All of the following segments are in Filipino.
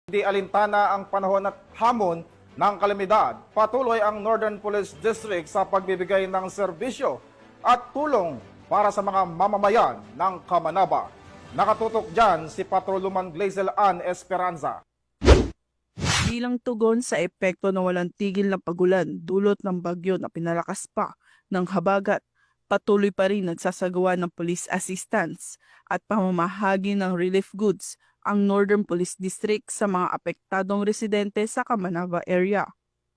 Di alintana ang panahon at hamon ng kalamidad. Patuloy ang Northern Police District sa pagbibigay ng serbisyo at tulong para sa mga mamamayan ng Camanaba. Nakatutok dyan si Patrolwoman Glazel Ann Esperanza. Bilang tugon sa epekto ng walang tigil na pagulan dulot ng bagyo na pinalakas pa ng habagat, patuloy pa rin nagsasagawa ng police assistance at pamamahagi ng relief goods ang Northern Police District sa mga apektadong residente sa Camanaba area.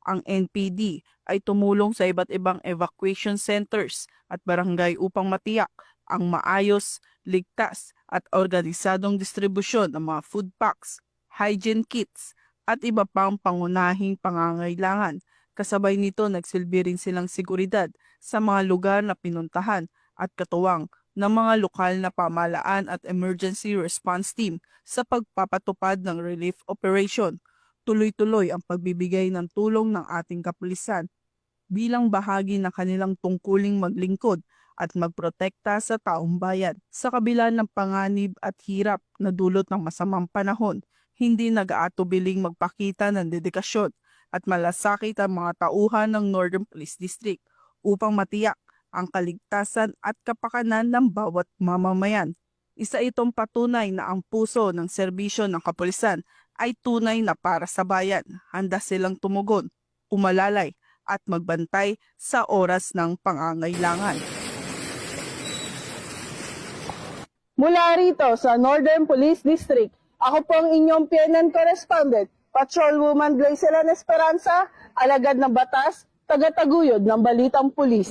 Ang NPD ay tumulong sa iba't ibang evacuation centers at barangay upang matiyak ang maayos, ligtas at organisadong distribusyon ng mga food packs, hygiene kits at iba pang pangunahing pangangailangan. Kasabay nito nagsilbi rin silang seguridad sa mga lugar na pinuntahan at katuwang ng mga lokal na pamahalaan at emergency response team sa pagpapatupad ng relief operation. Tuloy-tuloy ang pagbibigay ng tulong ng ating kapulisan bilang bahagi ng kanilang tungkuling maglingkod at magprotekta sa taong bayan. Sa kabila ng panganib at hirap na dulot ng masamang panahon, hindi nag-aatubiling magpakita ng dedikasyon at malasakit ang mga tauhan ng Northern Police District upang matiyak ang kaligtasan at kapakanan ng bawat mamamayan. Isa itong patunay na ang puso ng serbisyo ng kapulisan ay tunay na para sa bayan. Handa silang tumugon, umalalay at magbantay sa oras ng pangangailangan. Mula rito sa Northern Police District, ako po ang inyong PNN correspondent, Patrolwoman Glazel Ann Esperanza, alagad ng batas, tagataguyod ng Balitang Pulis.